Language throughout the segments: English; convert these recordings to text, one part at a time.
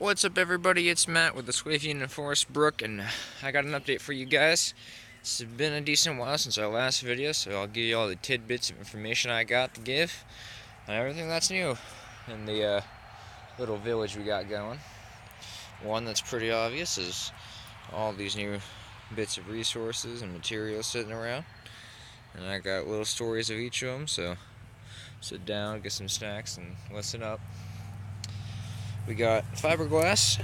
What's up, everybody? It's Matt with the Swafian and Forest Brook, and I got an update for you guys. It's been a decent while since our last video, so I'll give you all the tidbits of information I got to give on everything that's new in the little village we got going. One that's pretty obvious is all these new bits of resources and materials sitting around, and I got little stories of each of them, so sit down, get some snacks, and listen up. We got fiberglass,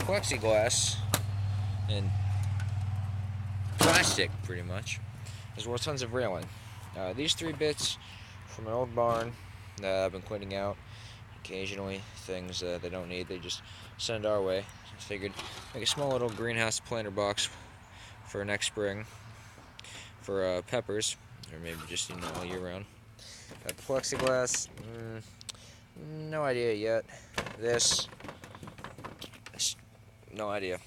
plexiglass, and plastic, pretty much, as well as tons of railing. These three bits from an old barn that I've been cleaning out. Occasionally, things they don't need, they just send our way. Just figured make a small little greenhouse planter box for next spring for peppers, or maybe just all year round. Plexiglass, no idea yet. This, no idea.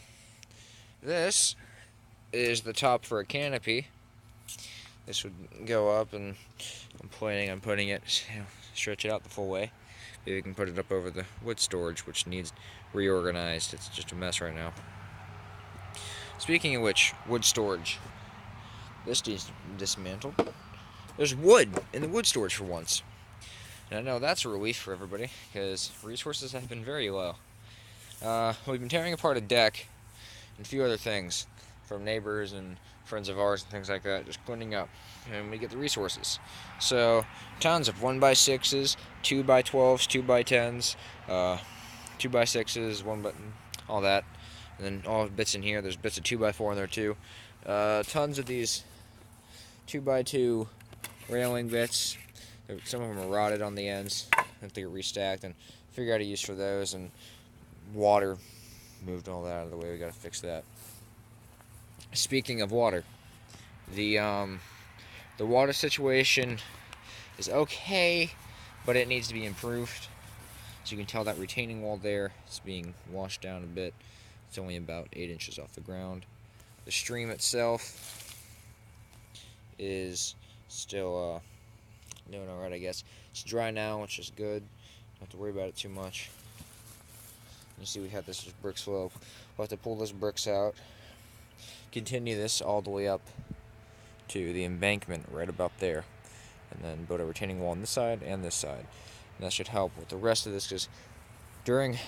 This is the top for a canopy. This would go up, and I'm planning on putting it, stretch it out the full way. Maybe we can put it up over the wood storage, which needs reorganized. It's just a mess right now. Speaking of which, wood storage. This needs dismantled. There's wood in the wood storage for once. And I know that's a relief for everybody, because resources have been very low. We've been tearing apart a deck and a few other things from neighbors and friends of ours and things like that, just cleaning up, and we get the resources. So, tons of 1x6s, 2x12s, 2x10s, 2x6s, all that. And then all bits in here, there's bits of 2x4 in there too. Tons of these 2x2 railing bits. Some of them are rotted on the ends. I have to get restacked and figure out a use for those. And water, moved all that out of the way. We got to fix that. Speaking of water, the water situation is okay, but it needs to be improved. So you can tell that retaining wall there is being washed down a bit. It's only about 8 inches off the ground. The stream itself is still doing alright, I guess. It's dry now, which is good. Don't have to worry about it too much. You see we have this brick slope. We'll have to pull those bricks out, continue this all the way up to the embankment right about there, and then build a retaining wall on this side and this side. And that should help with the rest of this, because during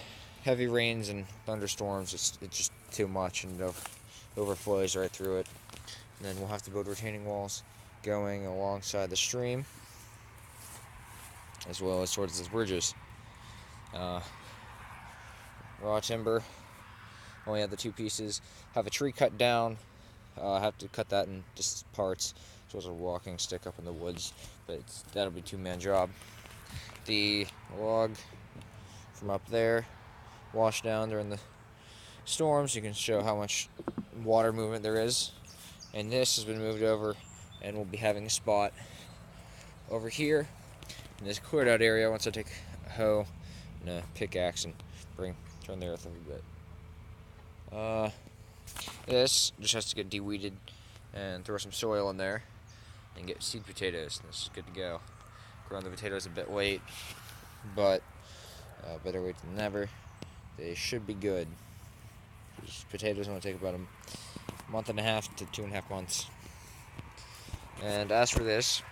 heavy rains and thunderstorms, it's just too much, and it overflows right through it. And then we'll have to build retaining walls going alongside the stream, as well as towards the bridges. Raw timber, only have the two pieces. Have a tree cut down. Have to cut that in just parts. So it's a walking stick up in the woods, but that'll be a two-man job. The log from up there washed down during the storms. You can show how much water movement there is. And this has been moved over, and we'll be having a spot over here in this cleared out area once I take a hoe and a pickaxe and turn the earth a bit. This just has to get de-weeded and throw some soil in there and get seed potatoes. This is good to go. Growing the potatoes a bit late, but better late than never. They should be good. These potatoes only take about a month and a half to 2.5 months. And as for this,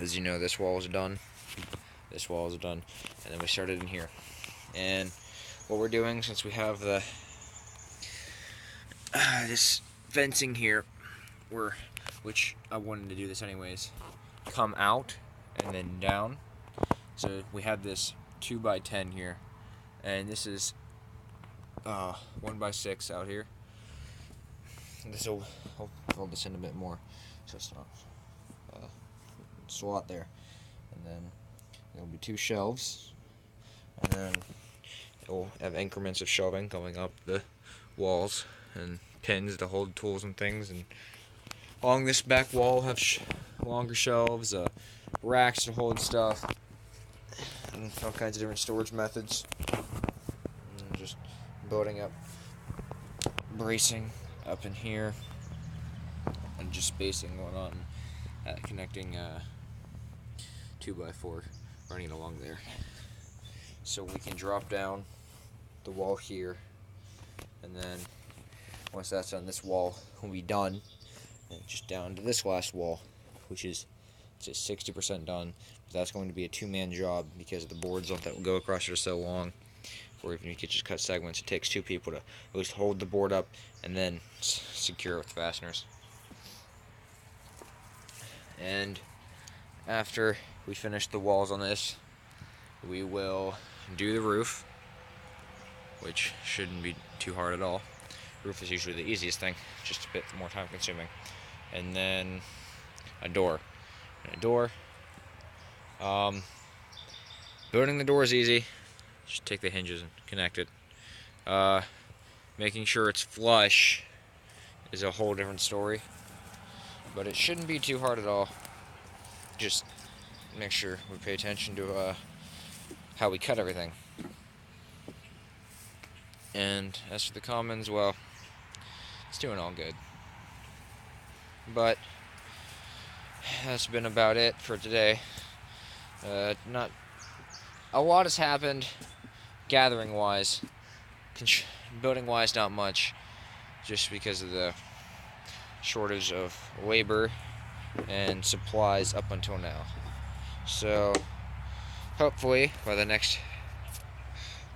as you know, this wall is done. This wall is done, and then we started in here. And what we're doing, since we have the this fencing here, which I wanted to do this anyways, come out and then down. So we have this 2x10 here, and this is 1x6 out here. This will fold this in a bit more, so it's not slot there, and then there'll be 2 shelves, and then it'll have increments of shelving going up the walls and pins to hold tools and things. And along this back wall, have longer shelves, racks to hold stuff, and all kinds of different storage methods. And just building up bracing up in here, and just spacing going on, connecting 2x4 running along there, so we can drop down the wall here, and then once that's done, this wall will be done, and just down to this last wall, which is just 60% done. But that's going to be a two-man job because the boards that go across are so long. Or even you could just cut segments. It takes two people to at least hold the board up and then secure it with fasteners. And after we finish the walls on this, we will do the roof, which shouldn't be too hard at all. Roof is usually the easiest thing, just a bit more time consuming. And then a door. Building the door is easy. Just take the hinges and connect it. Making sure it's flush is a whole different story, but it shouldn't be too hard at all. Just make sure we pay attention to how we cut everything. And as for the commons, well, it's doing all good. But that's been about it for today. Not a lot has happened, gathering-wise. Building-wise, not much, just because of the shortage of labor and supplies up until now. So, hopefully, by the next...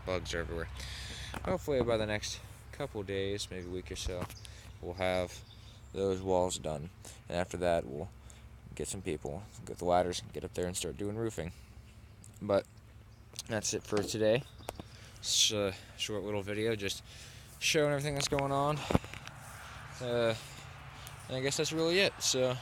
bugs are everywhere. Hopefully, by the next couple days, maybe a week or so, we'll have those walls done. And after that, we'll get some people, get the ladders, get up there and start doing roofing. But that's it for today. It's a short little video, just showing everything that's going on. And I guess that's really it. So